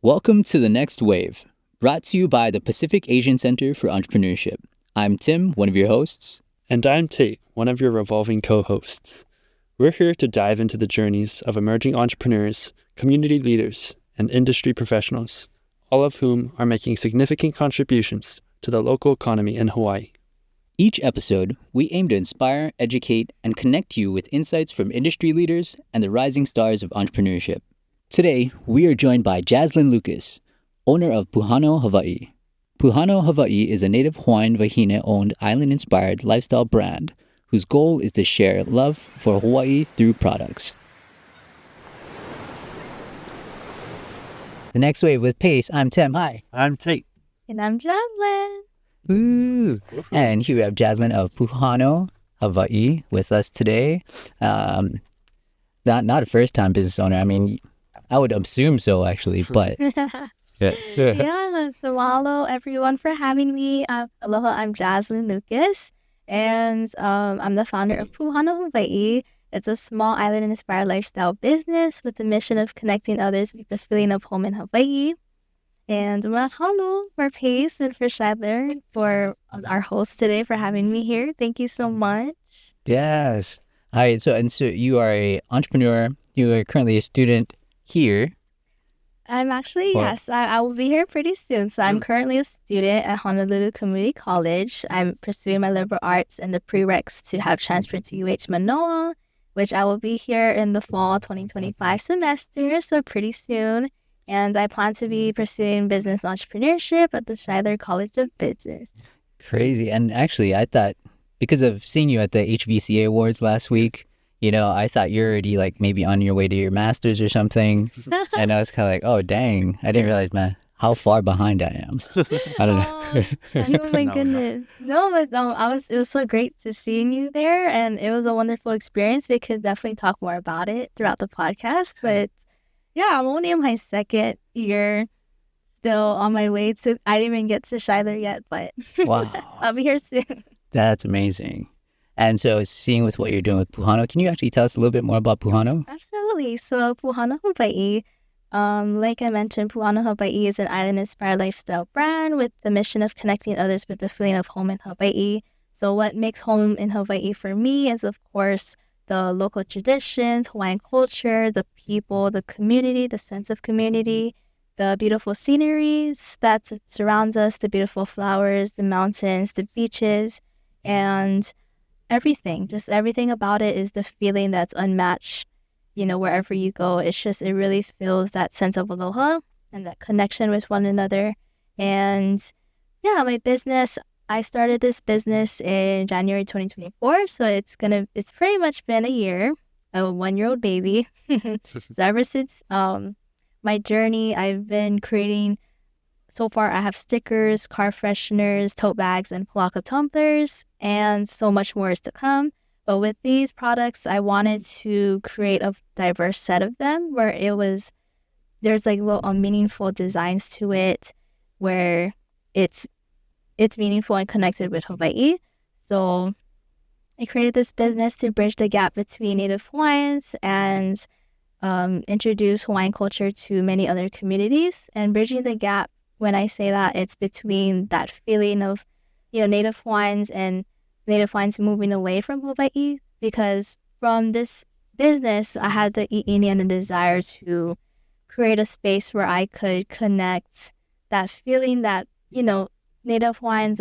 Welcome to The Next Wave, brought to you by the Pacific Asian Center for Entrepreneurship. I'm Tim, one of your hosts. And I'm Tate, one of your revolving co-hosts. We're here to dive into the journeys of emerging entrepreneurs, community leaders, and industry professionals, all of whom are making significant contributions to the local economy in Hawaii. Each episode, we aim to inspire, educate, and connect you with insights from industry leaders and the rising stars of entrepreneurship. Today, we are joined by Jazlen Lucas, owner of Puhano, Hawaii. Puhano, Hawaii is a native Hawaiian wahine-owned island-inspired lifestyle brand whose goal is to share love for Hawaii through products. The Next Wave with Pace. I'm Tim. Hi. I'm Tate. And I'm Jazlen. Ooh. And here we have Jazlen of Puhano, Hawaii with us today. Not a first-time business owner. I mean, I would assume so, actually, but... yes. Yeah, so mahalo everyone for having me. Aloha, I'm Jazlen Lucas, and I'm the founder of Puhano, Hawaii. It's a small island-inspired lifestyle business with the mission of connecting others with the feeling of home in Hawaii. And mahalo for Pace and for Shidler, for our host today, for having me here. Thank you so much. Yes. Hi. So you are an entrepreneur. You are currently a student here. I'm actually, yes, I will be here pretty soon. So I'm currently a student at Honolulu Community College. I'm pursuing my liberal arts and the prereqs to have transferred to UH Manoa, which I will be here in the fall 2025 semester, so pretty soon. And I plan to be pursuing business entrepreneurship at the Shidler College of Business. Crazy. And actually, I thought, because of seeing you at the HVCA Awards last week, I thought you're already like maybe on your way to your master's or something. And I was kind of like, oh, dang. I didn't realize, man, how far behind I am. I don't know. Oh my goodness. No, but it was so great to seeing you there. And it was a wonderful experience. We could definitely talk more about it throughout the podcast. But yeah, I'm only in my second year, still on my way to, I didn't even get to Shidler yet, but wow. I'll be here soon. That's amazing. And so seeing with what you're doing with Puhano, can you actually tell us a little bit more about Puhano? Absolutely. So Puhano, Hawaii, like I mentioned, Puhano, Hawaii is an island-inspired lifestyle brand with the mission of connecting others with the feeling of home in Hawaii. So what makes home in Hawaii for me is, of course, the local traditions, Hawaiian culture, the people, the community, the sense of community, the beautiful sceneries that surrounds us, the beautiful flowers, the mountains, the beaches, and everything. Just everything about it is the feeling that's unmatched, wherever you go. It really feels that sense of aloha and that connection with one another. And yeah, my business, I started this business in January 2024, so it's pretty much been a year, a 1-year-old baby. So ever since my journey, I've been creating, so far I have stickers, car fresheners, tote bags, and palaka tumblers, and so much more is to come. But with these products, I wanted to create a diverse set of them where there's like little meaningful designs to it, where it's meaningful and connected with Hawaii. So I created this business to bridge the gap between Native Hawaiians and introduce Hawaiian culture to many other communities. And bridging the gap, when I say that, it's between that feeling of, Native Hawaiians and Native Hawaiians moving away from Hawaii. Because from this business, I had the iini and the desire to create a space where I could connect that feeling that, Native Hawaiians,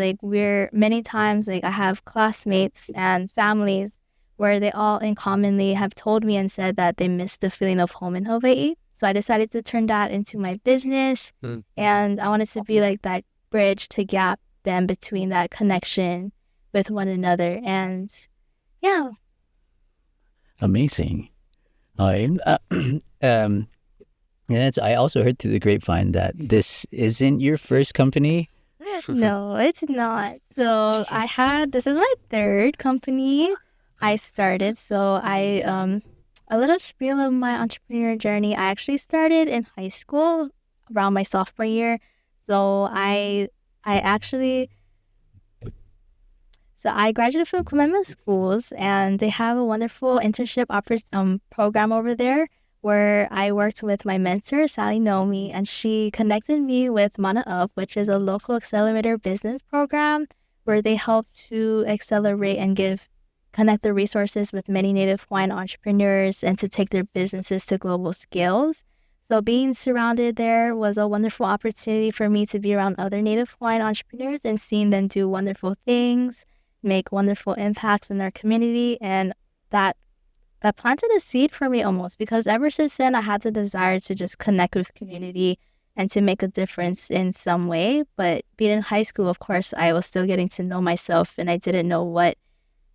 many times, I have classmates and families where they all commonly have told me and said that they miss the feeling of home in Hawaii. So I decided to turn that into my business. And I wanted to be like that bridge to gap them between that connection with one another. And yeah. Amazing. I also heard through the grapevine that this isn't your first company. No, it's not. So this is my third company I started. So a little spiel of my entrepreneur journey. I actually started in high school around my sophomore year. So I graduated from Kumema schools, and they have a wonderful internship program over there where I worked with my mentor, Sally Nomi, and she connected me with Mana Up, which is a local accelerator business program where they help to accelerate and connect the resources with many Native Hawaiian entrepreneurs and to take their businesses to global scales. So being surrounded there was a wonderful opportunity for me to be around other Native Hawaiian entrepreneurs and seeing them do wonderful things, make wonderful impacts in their community. And that planted a seed for me almost, because ever since then I had the desire to just connect with community and to make a difference in some way. But being in high school, of course, I was still getting to know myself and I didn't know what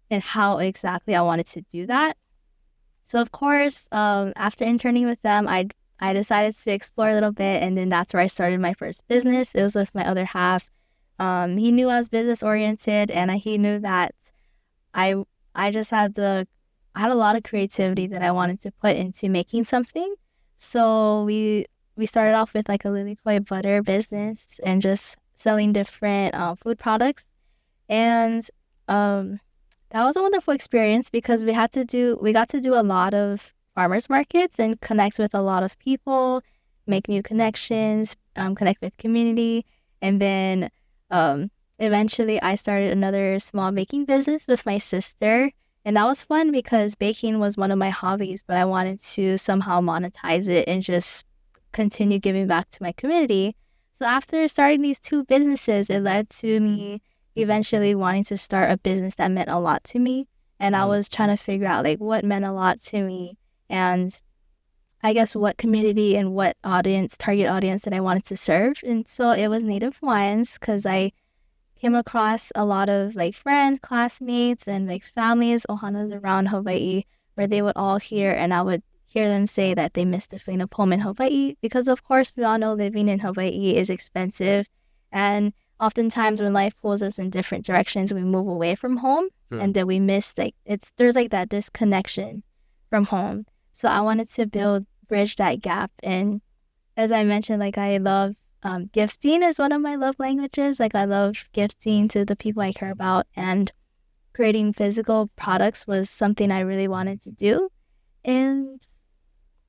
and how exactly I wanted to do that. So of course, after interning with them, I decided to explore a little bit, and then that's where I started my first business. It was with my other half. He knew I was business oriented, and he knew that I just had a lot of creativity that I wanted to put into making something. So we started off with like a lily koi butter business and just selling different food products, and that was a wonderful experience because we got to do a lot of farmers markets and connect with a lot of people, make new connections, connect with community. And then eventually I started another small baking business with my sister. And that was fun because baking was one of my hobbies, but I wanted to somehow monetize it and just continue giving back to my community. So after starting these two businesses, it led to me eventually wanting to start a business that meant a lot to me. And I was trying to figure out like what meant a lot to me, and I guess what community and what target audience that I wanted to serve. And so it was Native Hawaiians, because I came across a lot of like friends, classmates, and like families, ohanas around Hawaii, where they would all hear, and I would hear them say that they missed the feeling of home in Hawaii, because of course we all know living in Hawaii is expensive, and oftentimes when life pulls us in different directions, we move away from home, and then we miss there's like that disconnection from home. So I wanted to bridge that gap. And as I mentioned, like I love gifting is one of my love languages. Like I love gifting to the people I care about, and creating physical products was something I really wanted to do. And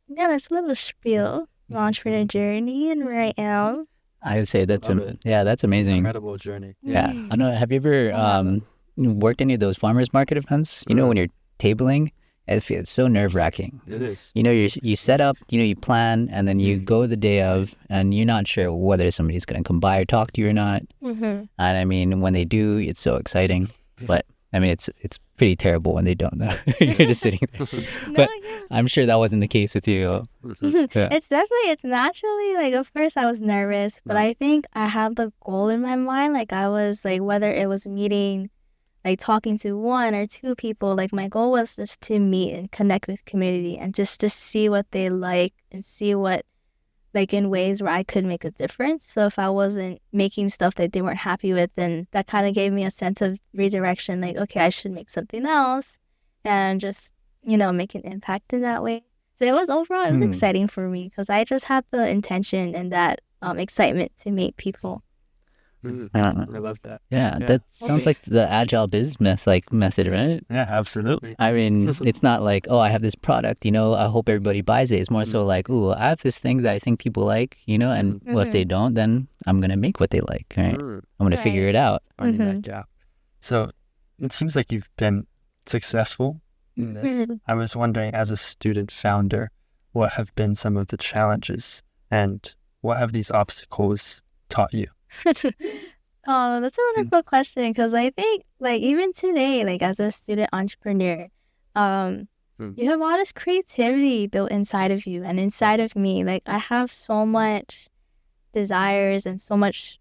yeah, that's a little spiel, launch for the journey and where I am. I would say that's that's amazing. Incredible journey. Yeah. I don't know. Have you ever worked any of those farmers market events? You know, when you're tabling, it's so nerve-wracking. It is. You know, you set up, you plan, and then you go the day of, and you're not sure whether somebody's going to come by or talk to you or not. And I mean, when they do, it's so exciting. But I mean, it's pretty terrible when they don't, though. You're just sitting there. But I'm sure that wasn't the case with you. Yeah. It's naturally, like, of course I was nervous, but I think I had the goal in my mind. Like I was like, whether it was meeting, like talking to one or two people, like my goal was just to meet and connect with community and just to see what they like and see what, like in ways where I could make a difference. So if I wasn't making stuff that they weren't happy with, then that kind of gave me a sense of redirection, like, okay, I should make something else and just, make an impact in that way. So it was exciting for me because I just had the intention and that excitement to meet people. I love that. Yeah, that sounds like the agile business method, right? Yeah, absolutely. I mean, it's not like, oh, I have this product, I hope everybody buys it. It's more so like, oh, I have this thing that I think people like, and well, if they don't, then I'm going to make what they like, right? I'm going to figure it out. Finding that gap. So it seems like you've been successful in this. I was wondering, as a student founder, what have been some of the challenges and what have these obstacles taught you? Oh, that's a wonderful question, because I think like even today, like as a student entrepreneur, you have all this creativity built inside of you and inside of me. Like I have so much desires and so much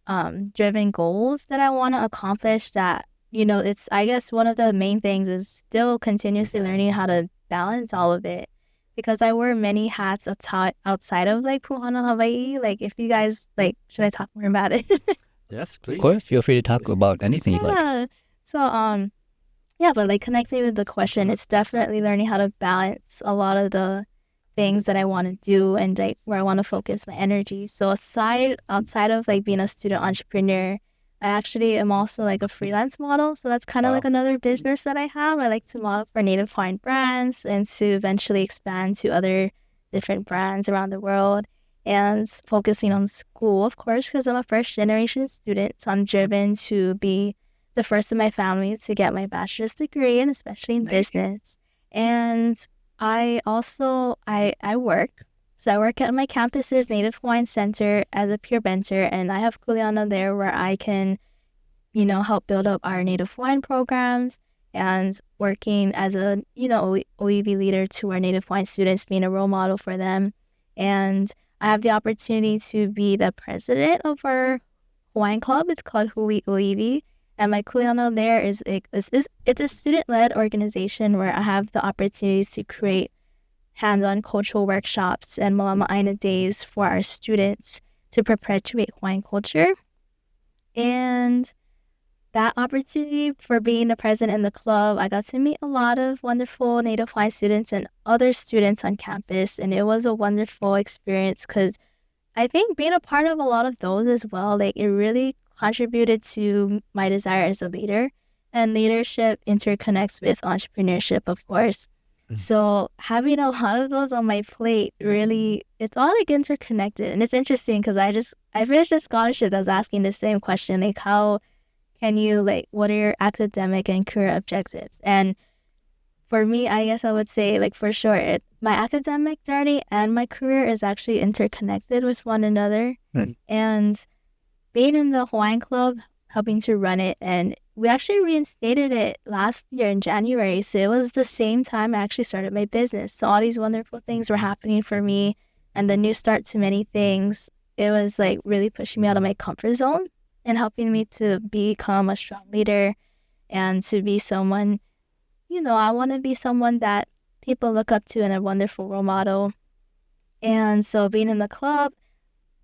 driven goals that I want to accomplish that, it's, I guess one of the main things is still continuously learning how to balance all of it, because I wear many hats outside of like Puhana, Hawaii. Like if you guys like, should I talk more about it? Yes, please. Of course, feel free to talk about anything you'd like. So but like connecting with the question, it's definitely learning how to balance a lot of the things that I want to do and like where I want to focus my energy. So outside of like being a student entrepreneur, I actually am also like a freelance model. So that's kind of like another business that I have. I like to model for Native Hawaiian brands and to eventually expand to other different brands around the world, and focusing on school, of course, because I'm a first-generation student. So I'm driven to be the first in my family to get my bachelor's degree, and especially in business. And I also, I work. So I work at my campus's Native Hawaiian Center as a peer mentor, and I have Kuleana there where I can, help build up our Native Hawaiian programs and working as a, OEV leader to our Native Hawaiian students, being a role model for them. And I have the opportunity to be the president of our Hawaiian club. It's called Hui OEV. And my kuleana there it's a student-led organization where I have the opportunities to create hands-on cultural workshops and Malama Aina days for our students to perpetuate Hawaiian culture. And that opportunity for being the president in the club, I got to meet a lot of wonderful Native Hawaiian students and other students on campus. And it was a wonderful experience because I think being a part of a lot of those as well, like it really contributed to my desire as a leader. And leadership interconnects with entrepreneurship, of course. So having a lot of those on my plate, really, it's all like interconnected. And it's interesting because I finished a scholarship that was asking the same question, like how can you, like, what are your academic and career objectives? And for me, I guess I would say, like, for sure, my academic journey and my career is actually interconnected with one another. And being in the Hawaiian Club, helping to run it, and we actually reinstated it last year in January. So it was the same time I actually started my business. So all these wonderful things were happening for me, and the new start to many things. It was like really pushing me out of my comfort zone and helping me to become a strong leader and to be someone, I want to be someone that people look up to and a wonderful role model. And so being in the club,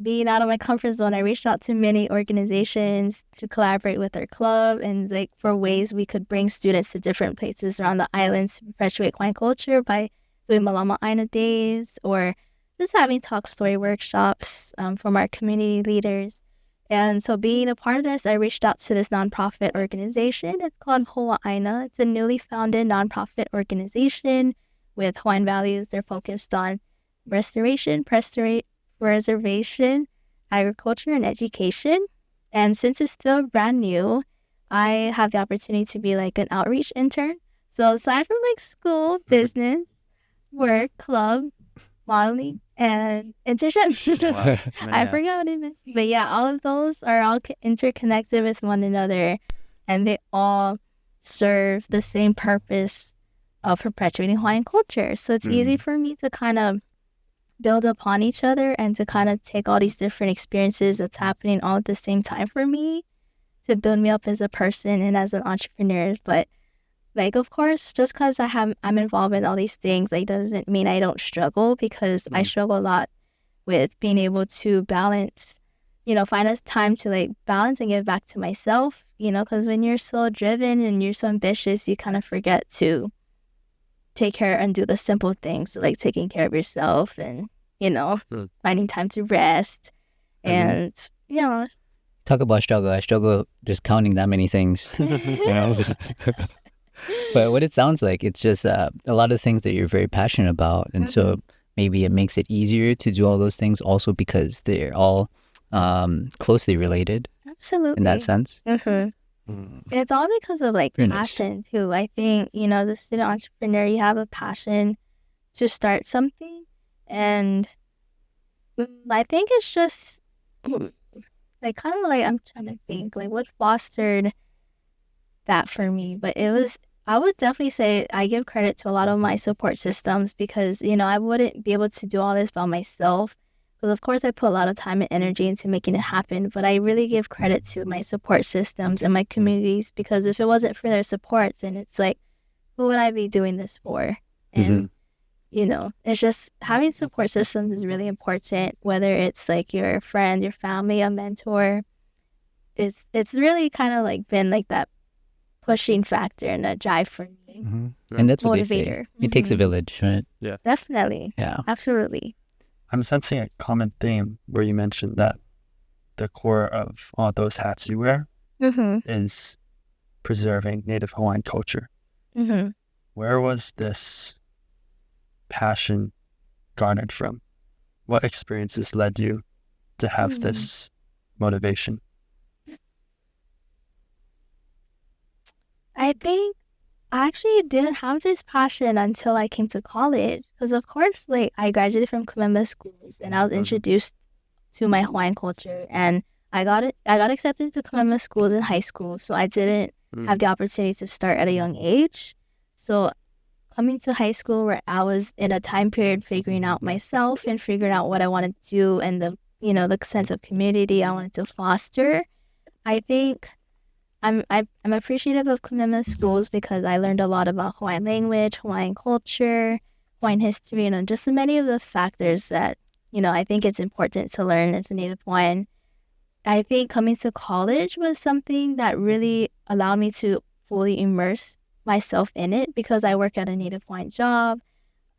being out of my comfort zone, I reached out to many organizations to collaborate with our club and like for ways we could bring students to different places around the islands to perpetuate Hawaiian culture by doing Malama Aina days or just having talk story workshops from our community leaders. And so being a part of this, I reached out to this nonprofit organization. It's called Hoa Aina. It's a newly founded nonprofit organization with Hawaiian values. They're focused on restoration, preservation, agriculture, and education. And since it's still brand new, I have the opportunity to be like an outreach intern. So aside from like school, business, work, club, modeling, and internship, I forgot what I mentioned. But yeah, all of those are all interconnected with one another, and they all serve the same purpose of perpetuating Hawaiian culture. So it's easy for me to kind of build upon each other and to kind of take all these different experiences that's happening all at the same time for me to build me up as a person and as an entrepreneur. But like, of course, just because I'm involved in all these things, like doesn't mean I don't struggle, because I struggle a lot with being able to balance, find a time to like balance and give back to myself, because when you're so driven and you're so ambitious, you kind of forget to take care and do the simple things, like taking care of yourself and, finding time to rest. And, Talk about struggle. I struggle just counting that many things, But what it sounds like, it's just a lot of things that you're very passionate about. And so maybe it makes it easier to do all those things also because they're all closely related. Absolutely. In that sense. It's all because of like passion too. I think, as a student entrepreneur, you have a passion to start something. And I think it's just like kind of like, I'm trying to think like what fostered that for me. But I would definitely say I give credit to a lot of my support systems because, I wouldn't be able to do all this by myself. Because of course I put a lot of time and energy into making it happen, but I really give credit to my support systems and my communities, because if it wasn't for their support, then it's like, who would I be doing this for? And, it's just having support systems is really important, whether it's like your friend, your family, a mentor. It's really kind of like been like that pushing factor and a drive for me. And that's what motivator. They say. It takes a village, right? Yeah. Definitely. Yeah. Absolutely. I'm sensing a common theme where you mentioned that the core of all those hats you wear is preserving Native Hawaiian culture. Where was this passion garnered from? What experiences led you to have this motivation? I think I actually didn't have this passion until I came to college. Because of course, like I graduated from Kumema schools and I was introduced to my Hawaiian culture, and I got accepted to Kumema schools in high school. So I didn't have the opportunity to start at a young age. So coming to high school where I was in a time period figuring out myself and figuring out what I wanted to do and the sense of community I wanted to foster, I think I'm appreciative of Kumema schools because I learned a lot about Hawaiian language, Hawaiian culture, Hawaiian history, and just many of the factors that, I think it's important to learn as a Native Hawaiian. I think coming to college was something that really allowed me to fully immerse myself in it because I work at a Native Hawaiian job.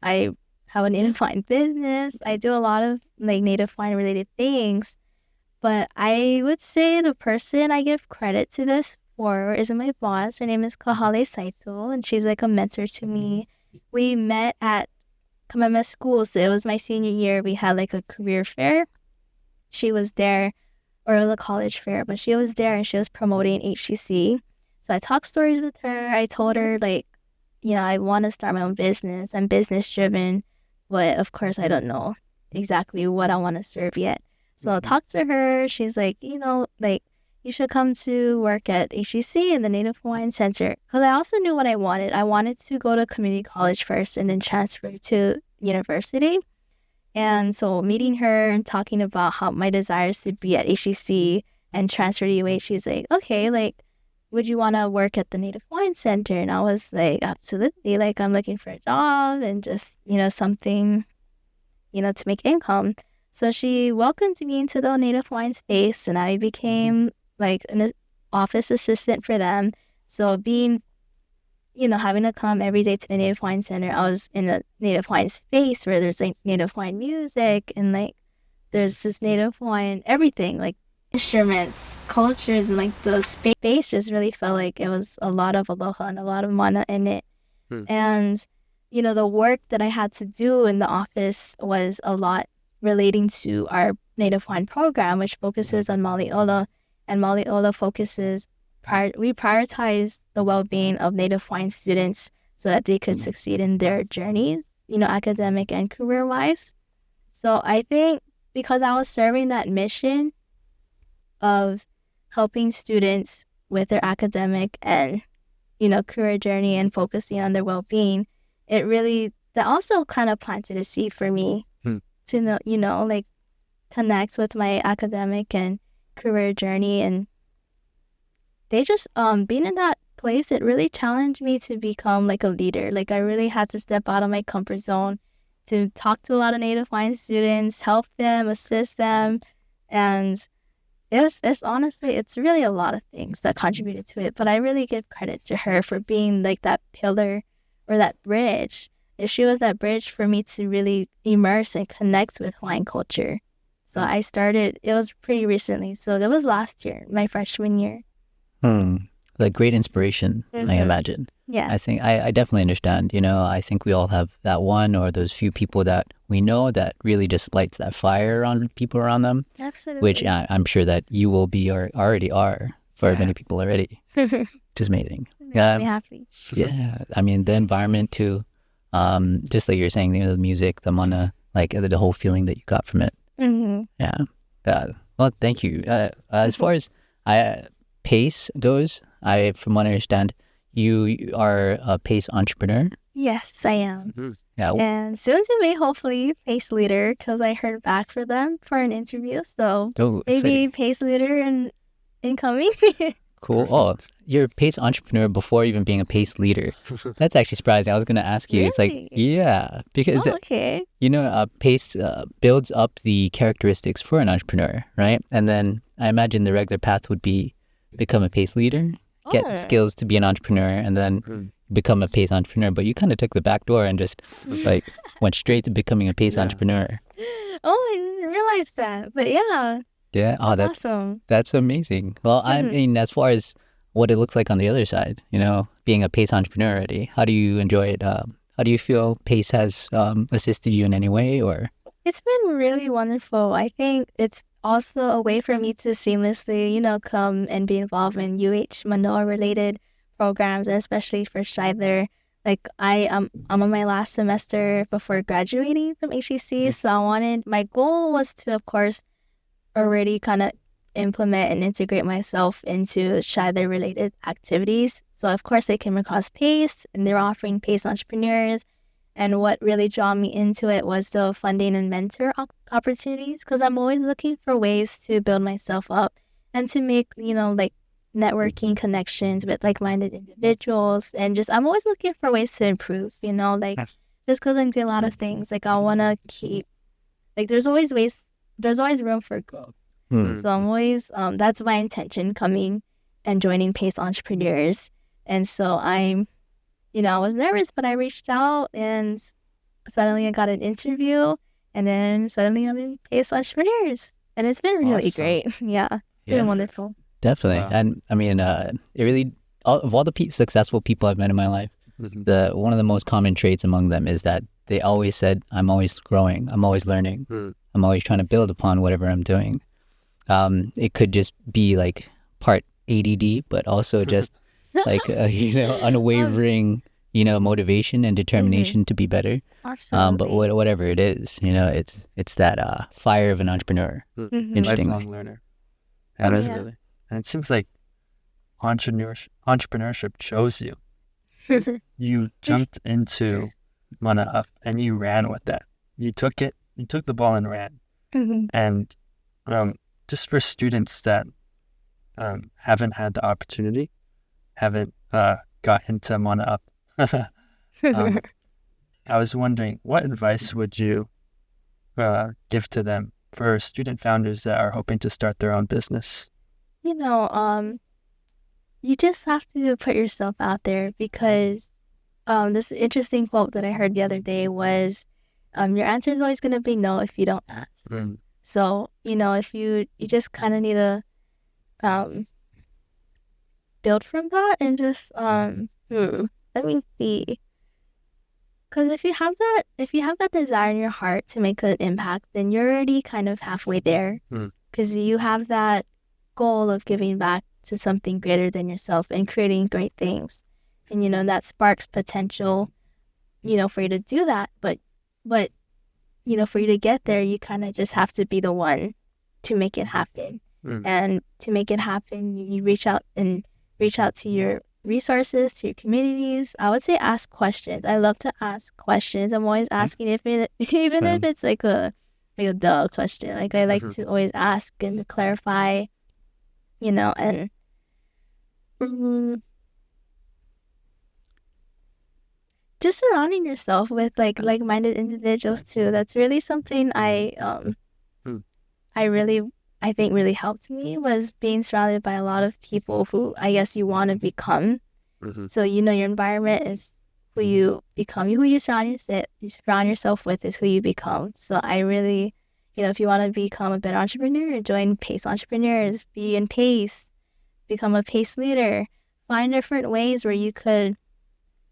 I have a Native Hawaiian business. I do a lot of like Native Hawaiian related things. But I would say the person I give credit to this for is my boss. Her name is Kahale Saito, and she's like a mentor to me. We met at Kameme School, so it was my senior year. We had like a career fair. She was there, or it was a college fair, but she was there and she was promoting HCC. So I talked stories with her. I told her like, I want to start my own business. I'm business driven, but of course I don't know exactly what I want to serve yet. So I talked to her. She's like, you should come to work at HCC in the Native Hawaiian Center. Because I also knew what I wanted. I wanted to go to community college first and then transfer to university. And so meeting her and talking about how my desires to be at HCC and transfer to UH, she's like, okay, like, would you want to work at the Native Hawaiian Center? And I was like, absolutely. Like, I'm looking for a job and just, something, to make income. So she welcomed me into the Native Hawaiian space, and I became like an office assistant for them. So being, having to come every day to the Native Hawaiian Center, I was in a Native Hawaiian space where there's like Native Hawaiian music and like there's this Native Hawaiian everything, like instruments, cultures, and like the space just really felt like it was a lot of aloha and a lot of mana in it. And, the work that I had to do in the office was a lot relating to our Native Hawaiian program, which focuses on Maliola, and Maliola we prioritize the well-being of Native Hawaiian students so that they could succeed in their journeys, academic and career-wise. So I think because I was serving that mission of helping students with their academic and, career journey and focusing on their well-being, that also kind of planted a seed for me to know, like connect with my academic and career journey. And they just being in that place, it really challenged me to become like a leader. Like I really had to step out of my comfort zone to talk to a lot of Native Hawaiian students, help them, assist them. And it's honestly, it's really a lot of things that contributed to it. But I really give credit to her for being like that pillar or that bridge. She was that bridge for me to really immerse and connect with Hawaiian culture. So I started, it was pretty recently. So that was last year, my freshman year. Like great inspiration, I imagine. Yeah. I think I definitely understand. I think we all have that one or those few people that we know that really just lights that fire on people around them. Absolutely. Which I'm sure that you will be or already are for many people already. Which is amazing. Makes me happy. Yeah. I mean, the environment too. Just like you're saying, the music, the mana, like the whole feeling that you got from it. Yeah. Well, thank you. As far as PACE goes, from what I understand, you are a PACE entrepreneur. Yes, I am. Yeah. And soon to be, hopefully, PACE leader, because I heard back for them for an interview. So maybe PACE leader and incoming. Cool. Oh, you're a PACE entrepreneur before even being a PACE leader. That's actually surprising. I was going to ask you. Really? It's like, yeah, because okay. PACE builds up the characteristics for an entrepreneur, right? And then I imagine the regular path would be become a PACE leader, get skills to be an entrepreneur, and then become a PACE entrepreneur. But you kind of took the back door and just like went straight to becoming a PACE entrepreneur. Oh, I didn't realize that. But yeah. Yeah. Oh, that's awesome. That's amazing. Well, I mean, as far as what it looks like on the other side, being a PACE entrepreneur already, how do you enjoy it? How do you feel PACE has assisted you in any way, or? It's been really wonderful. I think it's also a way for me to seamlessly, come and be involved in Manoa related programs, and especially for Shidler. Like I'm on my last semester before graduating from HEC, so my goal was to, of course, already kind of implement and integrate myself into Shidler related activities. So of course I came across PACE, and they're offering PACE entrepreneurs. And what really drew me into it was the funding and mentor opportunities, because I'm always looking for ways to build myself up and to make, like networking connections with like-minded individuals. And I'm always looking for ways to improve, like just because I'm doing a lot of things, like I want to keep, like there's always room for growth. So I'm always, that's my intention coming and joining PACE Entrepreneurs. And so I was nervous, but I reached out and suddenly I got an interview, and then suddenly I'm in PACE Entrepreneurs. And it's been really great. Yeah, it's been wonderful. Definitely. Wow. And I mean, it really, of all the successful people I've met in my life, one of the most common traits among them is that they always said, I'm always growing, I'm always learning, I'm always trying to build upon whatever I'm doing. It could just be like part ADD, but also just like, unwavering, motivation and determination to be better. Absolutely. But whatever it is, it's that fire of an entrepreneur. Interesting. Lifelong learner. Absolutely. And it seems like entrepreneurship chose you. You jumped into Mana Up and you ran with that. You took the ball and ran. And just for students that haven't had the opportunity, haven't got into Mana Up, I was wondering, what advice would you give to them for student founders that are hoping to start their own business? You just have to put yourself out there, because this interesting quote that I heard the other day was, your answer is always going to be no if you don't ask. So, if you just kind of need to build from that and just, let me see. Because if you have that desire in your heart to make an impact, then you're already kind of halfway there. Because you have that goal of giving back to something greater than yourself and creating great things. And, that sparks potential, for you to do that. But, for you to get there, you kind of just have to be the one to make it happen. And to make it happen, you reach out to your resources, to your communities. I would say ask questions. I love to ask questions. I'm always asking, even if it's like a duh question. Like I like to always ask and to clarify, and just surrounding yourself with like-minded individuals too. That's really something I think really helped me, was being surrounded by a lot of people who I guess you want to become. So your environment is who you become. Who you surround yourself with is who you become. So I really, if you want to become a better entrepreneur, join PACE Entrepreneurs, be in PACE, become a PACE leader, find different ways where you could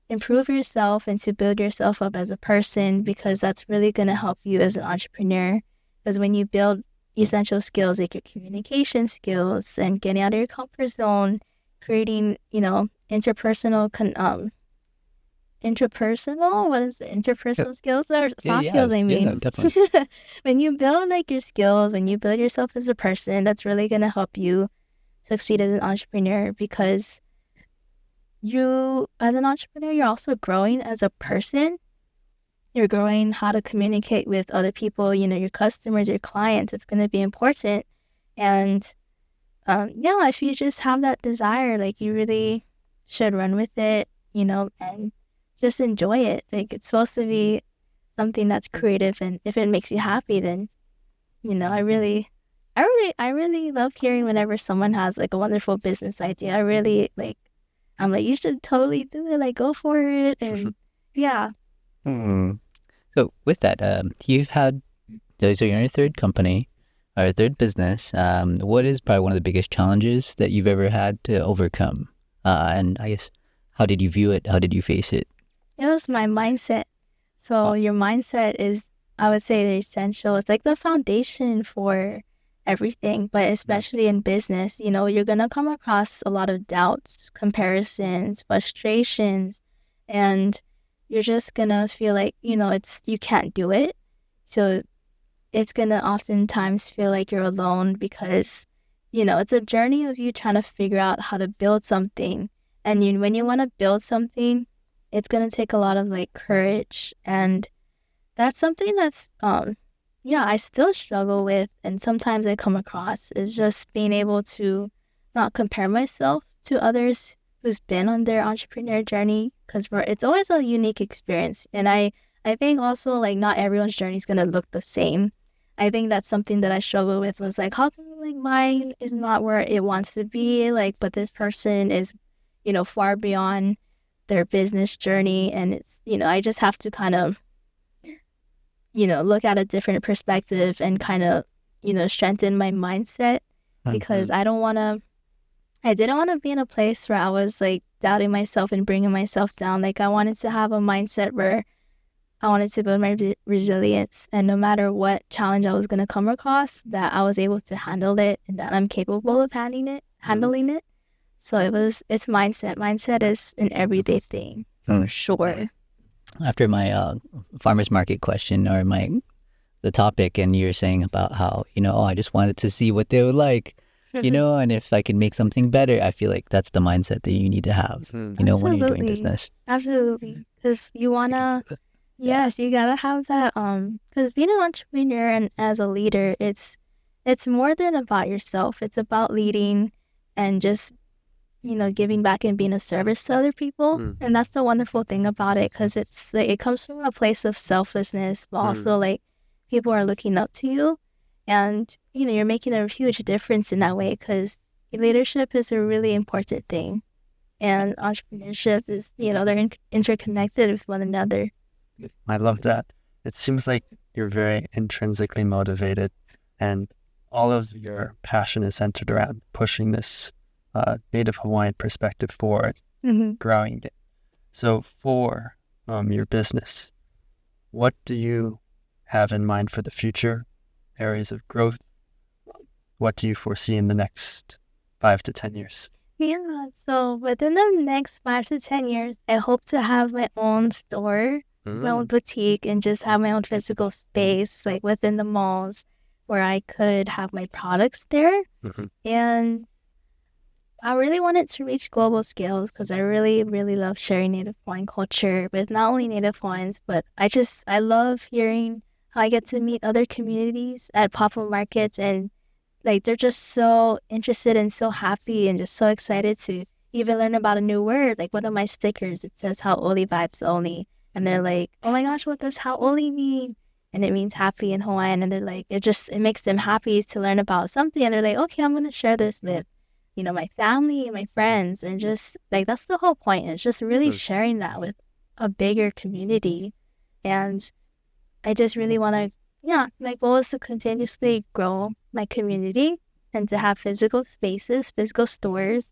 improve yourself and to build yourself up as a person, because that's really going to help you as an entrepreneur. Because when you build essential skills like your communication skills and getting out of your comfort zone, creating, interpersonal skills or soft skills, I mean. Yeah, definitely. When you build your skills, when you build yourself as a person, that's really going to help you succeed as an entrepreneur, because you, as an entrepreneur, you're also growing as a person. You're growing how to communicate with other people, your customers, your clients. It's going to be important. And if you just have that desire, you really should run with it, and just enjoy it. It's supposed to be something that's creative, and if it makes you happy, then, I really love hearing whenever someone has a wonderful business idea. I really I'm you should totally do it. Go for it. And yeah. So with that, you've had, so you're in your third company or third business. What is probably one of the biggest challenges that you've ever had to overcome? And I guess, how did you view it? How did you face it? It was my mindset. So your mindset is, I would say, essential. It's like the foundation for everything, but especially in business, you're going to come across a lot of doubts, comparisons, frustrations, and you're just going to feel like, you can't do it. So it's going to oftentimes feel like you're alone because, it's a journey of you trying to figure out how to build something. And when you want to build something, it's going to take a lot of like courage. And that's something that's, I still struggle with. And sometimes I come across is just being able to not compare myself to others who's been on their entrepreneur journey, because it's always a unique experience. And I think also like not everyone's journey is going to look the same. I think that's something that I struggled with was like, how come like mine is not where it wants to be? Like, but this person is, far beyond their business journey. And it's, I just have to kind of, look at a different perspective and kind of, strengthen my mindset because I didn't want to be in a place where I was like doubting myself and bringing myself down. Like I wanted to have a mindset where I wanted to build my resilience, and no matter what challenge I was going to come across, that I was able to handle it and that I'm capable of handling it. So it's mindset. Mindset is an everyday thing for sure. After my farmer's market question or the topic, and you're saying about how, I just wanted to see what they would like, and if I could make something better, I feel like that's the mindset that you need to have, when you're doing business. Absolutely. Because you want to... Yes, you gotta have that. Because being an entrepreneur and as a leader, it's more than about yourself. It's about leading and just, giving back and being a service to other people. And that's the wonderful thing about it, because it's like, it comes from a place of selflessness, but also like people are looking up to you, and you're making a huge difference in that way. Because leadership is a really important thing, and entrepreneurship is, they're interconnected with one another. I love that. It seems like you're very intrinsically motivated, and all of your passion is centered around pushing this Native Hawaiian perspective forward, growing it. So for your business, what do you have in mind for the future, areas of growth? What do you foresee in the next 5 to 10 years? Yeah, so within the next 5 to 10 years, I hope to have my own store, my own boutique, and just have my own physical space, like within the malls, where I could have my products there. And I really wanted to reach global scales because I really, really love sharing Native Hawaiian culture with not only Native Hawaiians, but I love hearing how I get to meet other communities at pop-up markets, and like they're just so interested and so happy and just so excited to even learn about a new word. Like one of my stickers, it says Hau'oli vibes only. And they're like, oh my gosh, what does Hau'oli mean? And it means happy in Hawaiian. And they're like, it makes them happy to learn about something. And they're like, okay, I'm going to share this with, my family and my friends. And just like, that's the whole point. It's just really sharing that with a bigger community. And I just really want to, my goal is to continuously grow my community and to have physical spaces, physical stores.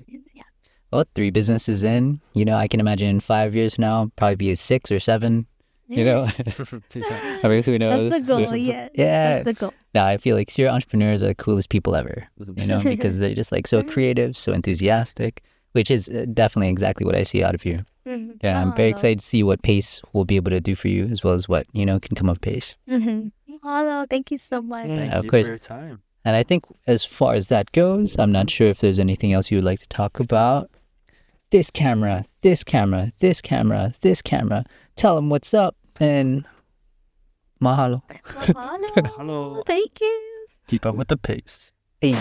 Yeah. Well, 3 businesses in, I can imagine in 5 years now, probably be a 6 or 7, I mean, who knows? That's the goal, yes. Yeah. That's the goal. No, I feel like serial entrepreneurs are the coolest people ever, because they're just like so creative, so enthusiastic, which is definitely exactly what I see out of you. Yeah, I'm very excited to see what Pace will be able to do for you, as well as what, can come of Pace. Hello, thank you so much. Thank you for your time. And I think as far as that goes, I'm not sure if there's anything else you would like to talk about. This camera, this camera, this camera, this camera. Tell them what's up, and mahalo. Mahalo. Hello. Thank you. Keep up with the pace. Hey.